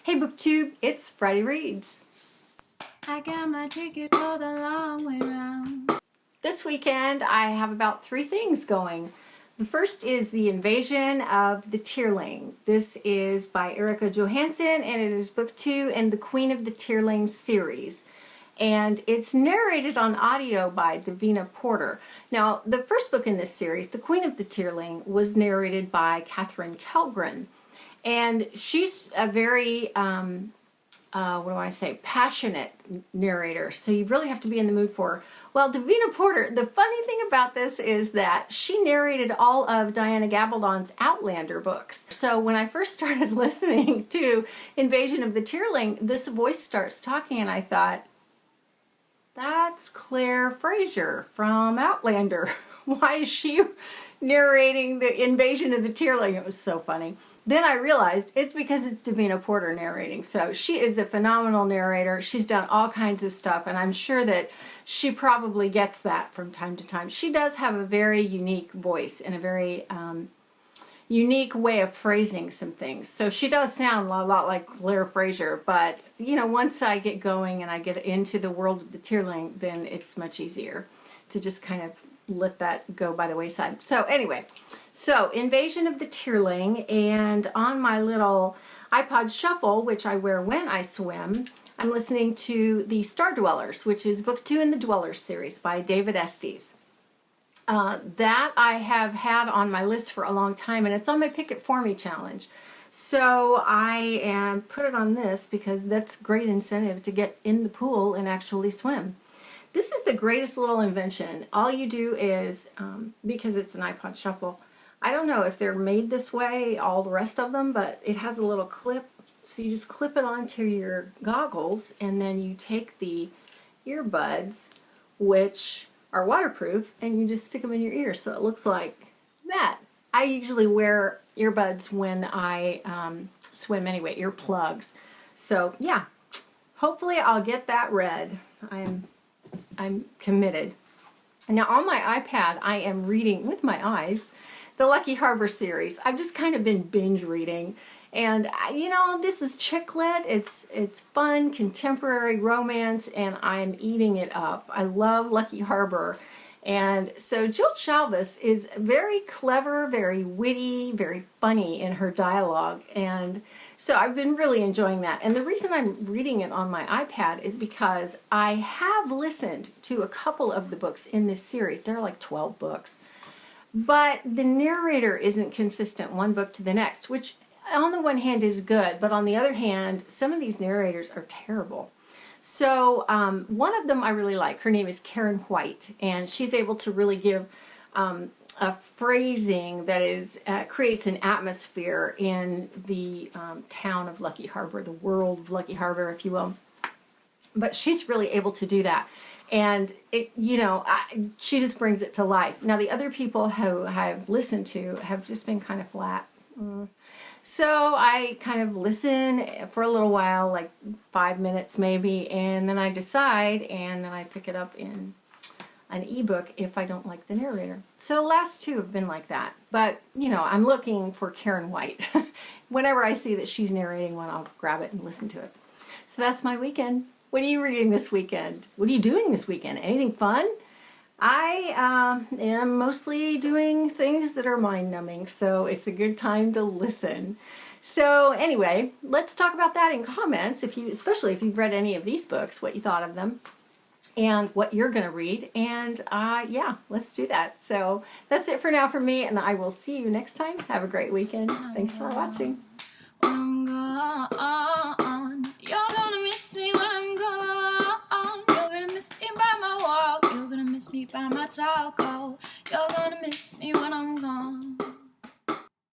Hey BookTube, it's Friday Reads. I got my ticket for the long way round. This weekend I have about 3 things going. The first is The Invasion of the Tearling. This is by Erika Johansen and it is book 2 in the Queen of the Tearling series. And it's narrated on audio by Davina Porter. Now, the first book in this series, The Queen of the Tearling, was narrated by Katherine Kellgren. And she's a very, passionate narrator. So you really have to be in the mood for her. Well, Davina Porter, the funny thing about this is that she narrated all of Diana Gabaldon's Outlander books. So when I first started listening to Invasion of the Tearling, this voice starts talking and I thought, that's Claire Fraser from Outlander. Why is she narrating the Invasion of the Tearling? It was so funny. Then I realized it's because it's Davina Porter narrating. So she is a phenomenal narrator. She's done all kinds of stuff, and I'm sure that she probably gets that from time to time. She does have a very unique voice and a very unique way of phrasing some things. So she does sound a lot like Claire Fraser, but you know, once I get going and I get into the world of the Tearling, then it's much easier to just kind of let that go by the wayside. So anyway, so Invasion of the Tearling, and on my little iPod Shuffle, which I wear when I swim, I'm listening to The Star Dwellers, which is book 2 in the Dwellers series by David Estes. That I have had on my list for a long time, and it's on my Pick It For Me challenge. So I put it on this because that's great incentive to get in the pool and actually swim. This is the greatest little invention. All you do is, because it's an iPod Shuffle, I don't know if they're made this way, all the rest of them, but it has a little clip. So you just clip it onto your goggles, and then you take the earbuds, which are waterproof, and you just stick them in your ear so it looks like that. I usually wear earbuds when I swim anyway, earplugs. So yeah, hopefully I'll get that read. I'm committed. Now on my iPad I am reading with my eyes the Lucky Harbor series. I've just kind of been binge reading, and you know, this is chick lit. It's fun, contemporary romance, and I'm eating it up. I love Lucky Harbor. And so Jill Shalvis is very clever, very witty, very funny in her dialogue. And so I've been really enjoying that. And the reason I'm reading it on my iPad is because I have listened to a couple of the books in this series. There are like 12 books. But the narrator isn't consistent one book to the next, which on the one hand is good, but on the other hand, some of these narrators are terrible. So one of them I really like. Her name is Karen White, and she's able to really give a phrasing that is creates an atmosphere in the town of Lucky Harbor, the world of Lucky Harbor, if you will. But she's really able to do that. And it, you know, she just brings it to life. Now the other people who I've listened to have just been kind of flat. So I kind of listen for a little while, like 5 minutes maybe, and then I decide, and then I pick it up in an ebook if I don't like the narrator. So the last 2 have been like that. But, you know, I'm looking for Karen White. Whenever I see that she's narrating one, I'll grab it and listen to it. So that's my weekend. What are you reading this weekend? What are you doing this weekend? Anything fun? I am mostly doing things that are mind-numbing, so it's a good time to listen. So anyway, let's talk about that in comments, especially if you've read any of these books, what you thought of them, and what you're going to read. And yeah, let's do that. So that's it for now from me, and I will see you next time. Have a great weekend. Thanks for watching. When I'm gone, you're gonna miss me when I'm gone. You're gonna miss me by my walk. You're gonna miss me by my talk. Oh, you're gonna miss me when I'm gone.